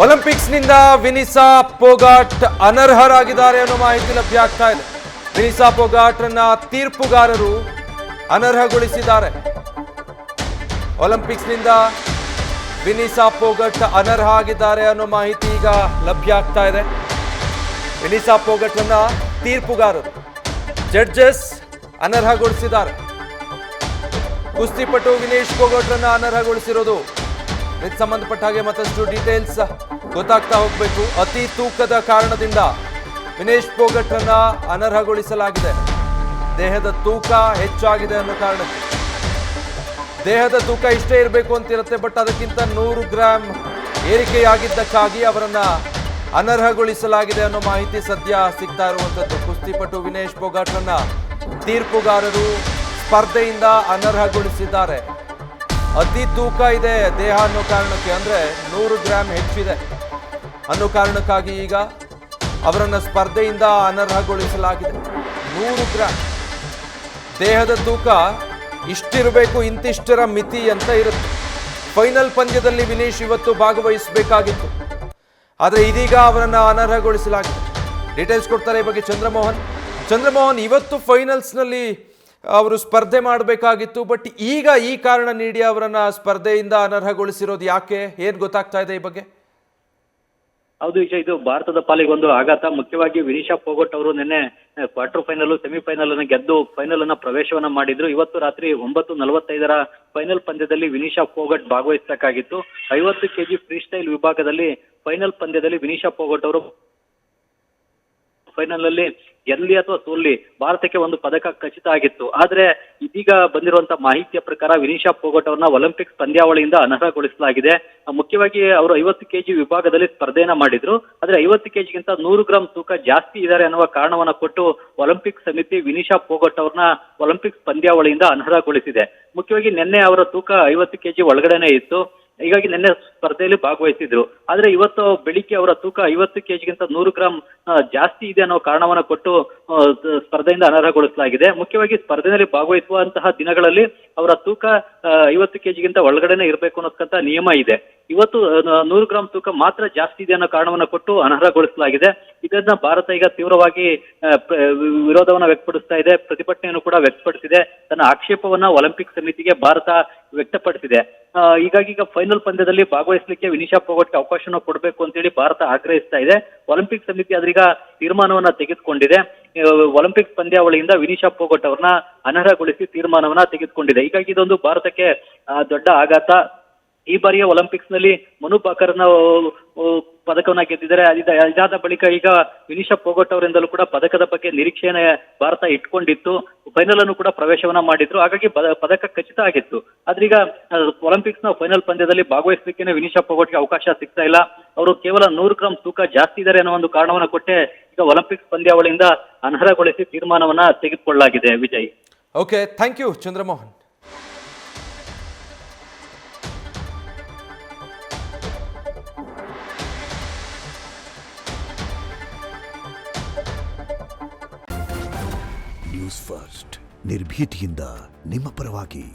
ಒಲಿಂಪಿಕ್ಸ್ನಿಂದ ವಿನಿಸಾ ಪೋಗಾಟ್ ಅನರ್ಹರಾಗಿದ್ದಾರೆ ಅನ್ನೋ ಮಾಹಿತಿ ಲಭ್ಯ ಆಗ್ತಾ ಇದೆ. ವಿನಿಸಾ ಪೋಗಾಟ್ರನ್ನ ತೀರ್ಪುಗಾರರು ಅನರ್ಹಗೊಳಿಸಿದ್ದಾರೆ. ಒಲಿಂಪಿಕ್ಸ್ನಿಂದ ವಿನಿಸಾ ಪೋಗಟ್ ಅನರ್ಹ ಆಗಿದ್ದಾರೆ ಅನ್ನೋ ಮಾಹಿತಿ ಈಗ ಲಭ್ಯ ಆಗ್ತಾ ಇದೆ. ವಿನಿಸಾ ಪೋಗಟ್ರನ್ನ ತೀರ್ಪುಗಾರರು ಜಡ್ಜಸ್ ಅನರ್ಹಗೊಳಿಸಿದ್ದಾರೆ. ಕುಸ್ತಿಪಟು ವಿನೇಶ್ ಪೋಗಟ್ರನ್ನ ಅನರ್ಹಗೊಳಿಸಿರೋದು. ಇದಕ್ಕೆ ಸಂಬಂಧಪಟ್ಟ ಹಾಗೆ ಮತ್ತಷ್ಟು ಡೀಟೇಲ್ಸ್ ಗೊತ್ತಾಗ್ತಾ ಹೋಗಬೇಕು. ಅತಿ ತೂಕದ ಕಾರಣದಿಂದ ವಿನೇಶ್ ಪೋಗಟ್ರನ್ನ ಅನರ್ಹಗೊಳಿಸಲಾಗಿದೆ. ದೇಹದ ತೂಕ ಹೆಚ್ಚಾಗಿದೆ ಅನ್ನೋ ಕಾರಣಕ್ಕೆ. ದೇಹದ ತೂಕ ಇಷ್ಟೇ ಇರಬೇಕು ಅಂತಿರುತ್ತೆ, ಬಟ್ ಅದಕ್ಕಿಂತ 100 ಗ್ರಾಂ ಏರಿಕೆಯಾಗಿದ್ದಕ್ಕಾಗಿ ಅವರನ್ನ ಅನರ್ಹಗೊಳಿಸಲಾಗಿದೆ ಅನ್ನೋ ಮಾಹಿತಿ ಸದ್ಯ ಸಿಗ್ತಾ ಇರುವಂಥದ್ದು. ಕುಸ್ತಿಪಟು ವಿನೇಶ್ ಪೋಗಾಟ್ರನ್ನ ತೀರ್ಪುಗಾರರು ಸ್ಪರ್ಧೆಯಿಂದ ಅನರ್ಹಗೊಳಿಸಿದ್ದಾರೆ. ಅತಿ ತೂಕ ಇದೆ ದೇಹ ಅನ್ನೋ ಕಾರಣಕ್ಕೆ, ಅಂದ್ರೆ 100 ಗ್ರಾಂ ಹೆಚ್ಚಿದೆ ಅನ್ನೋ ಕಾರಣಕ್ಕಾಗಿ ಈಗ ಅವರನ್ನ ಸ್ಪರ್ಧೆಯಿಂದ ಅನರ್ಹಗೊಳಿಸಲಾಗಿದೆ. 100 ಗ್ರಾಂ ದೇಹದ ತೂಕ ಇಷ್ಟಿರಬೇಕು, ಇಂತಿಷ್ಟರ ಮಿತಿ ಅಂತ ಇರುತ್ತೆ. ಫೈನಲ್ ಪಂದ್ಯದಲ್ಲಿ ವಿನೇಶ್ ಇವತ್ತು ಭಾಗವಹಿಸಬೇಕಾಗಿತ್ತು, ಆದರೆ ಇದೀಗ ಅವರನ್ನು ಅನರ್ಹಗೊಳಿಸಲಾಗಿದೆ. ಡೀಟೇಲ್ಸ್ ಕೊಡ್ತಾರೆ ಈ ಬಗ್ಗೆ ಚಂದ್ರಮೋಹನ್. ಇವತ್ತು ಫೈನಲ್ಸ್ನಲ್ಲಿ ಅವರು ಸ್ಪರ್ಧೆ ಮಾಡಬೇಕಾಗಿತ್ತು, ಬಟ್ ಈಗ ಈ ಕಾರಣ ನೀಡಿ ಅವರನ್ನ ಸ್ಪರ್ಧೆಯಿಂದ ಅನರ್ಹಗೊಳಿಸಿರೋದು ಯಾಕೆ? ಏನ್ ಗೊತ್ತಾಗ್ತಾ ಇದೆ ಈ ಬಗ್ಗೆ? ಹೌದು ವಿಜಯ್, ಇದು ಭಾರತದ ಪಾಲಿಗೆ ಒಂದು ಆಘಾತ. ಮುಖ್ಯವಾಗಿ ವಿನಿಶಾ ಪೋಗಟ್ ಅವರು ನಿನ್ನೆ ಕ್ವಾರ್ಟರ್ ಫೈನಲ್, ಸೆಮಿಫೈನಲ್ ಅನ್ನು ಗೆದ್ದು ಫೈನಲ್ ಅನ್ನ ಪ್ರವೇಶವನ್ನ ಮಾಡಿದ್ರು. ಇವತ್ತು ರಾತ್ರಿ 9:45 ಫೈನಲ್ ಪಂದ್ಯದಲ್ಲಿ ವಿನಿಶಾ ಪೋಗಟ್ ಭಾಗವಹಿಸಬೇಕಾಗಿತ್ತು. 50 kg ಫ್ರೀ ಸ್ಟೈಲ್ ವಿಭಾಗದಲ್ಲಿ ಫೈನಲ್ ಪಂದ್ಯದಲ್ಲಿ ವಿನಿಶಾ ಪೋಗಟ್ ಅವರು ಫೈನಲ್ ಅಲ್ಲಿ ಗೆಲ್ಲಿ ಅಥವಾ ಸೋಲ್ಲಿ ಭಾರತಕ್ಕೆ ಒಂದು ಪದಕ ಖಚಿತ ಆಗಿತ್ತು. ಆದ್ರೆ ಇದೀಗ ಬಂದಿರುವಂತಹ ಮಾಹಿತಿಯ ಪ್ರಕಾರ ವಿನಿಶಾ ಪೋಗಟ್ ಅವರನ್ನ ಒಲಿಂಪಿಕ್ಸ್ ಪಂದ್ಯಾವಳಿಯಿಂದ ಅನರ್ಹಗೊಳಿಸಲಾಗಿದೆ. ಮುಖ್ಯವಾಗಿ ಅವರು 50 kg ವಿಭಾಗದಲ್ಲಿ ಸ್ಪರ್ಧೆಯನ್ನ ಮಾಡಿದ್ರು, ಆದ್ರೆ 50 kgಗಿಂತ 100 ಗ್ರಾಂ ತೂಕ ಜಾಸ್ತಿ ಇದ್ದಾರೆ ಅನ್ನುವ ಕಾರಣವನ್ನ ಕೊಟ್ಟು ಒಲಿಂಪಿಕ್ ಸಮಿತಿ ವಿನಿಶಾ ಪೋಗಟ್ ಅವ್ರನ್ನ ಒಲಿಂಪಿಕ್ಸ್ ಪಂದ್ಯಾವಳಿಯಿಂದ ಅನರ್ಹಗೊಳಿಸಿದೆ. ಮುಖ್ಯವಾಗಿ ನಿನ್ನೆ ಅವರ ತೂಕ 50 kg ಒಳಗಡೆನೆ ಇತ್ತು, ಹೀಗಾಗಿ ನಿನ್ನೆ ಸ್ಪರ್ಧೆಯಲ್ಲಿ ಭಾಗವಹಿಸಿದ್ರು. ಆದ್ರೆ ಇವತ್ತು ಬೆಳಿಗ್ಗೆ ಅವರ ತೂಕ 50 kgಗಿಂತ 100 ಗ್ರಾಂ ಜಾಸ್ತಿ ಇದೆ ಅನ್ನೋ ಕಾರಣವನ್ನ ಕೊಟ್ಟು ಸ್ಪರ್ಧೆಯಿಂದ ಅನರ್ಹಗೊಳಿಸಲಾಗಿದೆ. ಮುಖ್ಯವಾಗಿ ಸ್ಪರ್ಧೆಯಲ್ಲಿ ಭಾಗವಹಿಸುವಂತಹ ದಿನಗಳಲ್ಲಿ ಅವರ ತೂಕ 50 kgಗಿಂತ ಒಳಗಡೆನೆ ಇರಬೇಕು ಅನ್ನೋದಕ್ಕಂತ ನಿಯಮ ಇದೆ. ಇವತ್ತು 100 ಗ್ರಾಂ ತೂಕ ಮಾತ್ರ ಜಾಸ್ತಿ ಇದೆ ಅನ್ನೋ ಕಾರಣವನ್ನ ಕೊಟ್ಟು ಅನರ್ಹಗೊಳಿಸಲಾಗಿದೆ. ಇದನ್ನ ಭಾರತ ಈಗ ತೀವ್ರವಾಗಿ ವಿರೋಧವನ್ನ ವ್ಯಕ್ತಪಡಿಸ್ತಾ ಇದೆ, ಪ್ರತಿಭಟನೆಯನ್ನು ಕೂಡ ವ್ಯಕ್ತಪಡಿಸಿದೆ. ತನ್ನ ಆಕ್ಷೇಪವನ್ನ ಒಲಿಂಪಿಕ್ ಸಮಿತಿಗೆ ಭಾರತ ವ್ಯಕ್ತಪಡಿಸಿದೆ. ಹೀಗಾಗಿ ಈಗ ಫೈನಲ್ ಪಂದ್ಯದಲ್ಲಿ ಭಾಗವಹಿಸಲಿಕ್ಕೆ ವಿನಿಶಾ ಪೋಗಟ್ಗೆ ಅವಕಾಶವನ್ನು ಕೊಡಬೇಕು ಅಂತೇಳಿ ಭಾರತ ಆಗ್ರಹಿಸ್ತಾ ಇದೆ. ಒಲಿಂಪಿಕ್ ಸಮಿತಿ ಅದರೀಗ ತೀರ್ಮಾನವನ್ನ ತೆಗೆದುಕೊಂಡಿದೆ. ಒಲಿಂಪಿಕ್ಸ್ ಪಂದ್ಯಾವಳಿಯಿಂದ ವಿನಿಶಾ ಪೋಗಟ್ ಅವ್ರನ್ನ ಅನರ್ಹಗೊಳಿಸಿ ತೀರ್ಮಾನವನ್ನ ತೆಗೆದುಕೊಂಡಿದೆ. ಹೀಗಾಗಿ ಇದೊಂದು ಭಾರತಕ್ಕೆ ದೊಡ್ಡ ಆಘಾತ. ಈ ಬಾರಿಯ ಒಲಿಂಪಿಕ್ಸ್ ನಲ್ಲಿ ಮನು ಭಾಕರ್ನ ಪದಕವನ್ನ ಗೆದ್ದಿದ್ದಾರೆ. ಇದಾದ ಬಳಿಕ ಈಗ ವಿನಿಶಾ ಪೋಗಟ್ ಅವರಿಂದಲೂ ಕೂಡ ಪದಕದ ಬಗ್ಗೆ ನಿರೀಕ್ಷೆಯನ್ನ ಭಾರತ ಇಟ್ಕೊಂಡಿತ್ತು. ಫೈನಲ್ ಅನ್ನು ಕೂಡ ಪ್ರವೇಶವನ್ನ ಮಾಡಿದ್ರು, ಹಾಗಾಗಿ ಪದಕ ಖಚಿತ ಆಗಿತ್ತು. ಆದ್ರೀಗ ಒಲಿಂಪಿಕ್ಸ್ ನ ಫೈನಲ್ ಪಂದ್ಯದಲ್ಲಿ ಭಾಗವಹಿಸಲಿಕ್ಕೆ ವಿನಿಶಾ ಪೋಗಟ್ಗೆ ಅವಕಾಶ ಸಿಗ್ತಾ ಇಲ್ಲ. ಅವರು ಕೇವಲ 100 ಗ್ರಾಂ ತೂಕ ಜಾಸ್ತಿ ಇದ್ದಾರೆ ಅನ್ನೋ ಒಂದು ಕಾರಣವನ್ನ ಕೊಟ್ಟೆ ಈಗ ಒಲಿಂಪಿಕ್ಸ್ ಪಂದ್ಯಾವಳಿಯಿಂದ ಅನರ್ಹಗೊಳಿಸಿ ತೀರ್ಮಾನವನ್ನ ತೆಗೆದುಕೊಳ್ಳಲಾಗಿದೆ. Vijay, okay, thank you Chandramohan. News first, ನಿರ್ಭೀತಿಯಿಂದ ನಿಮ್ಮ ಪರವಾಗಿ.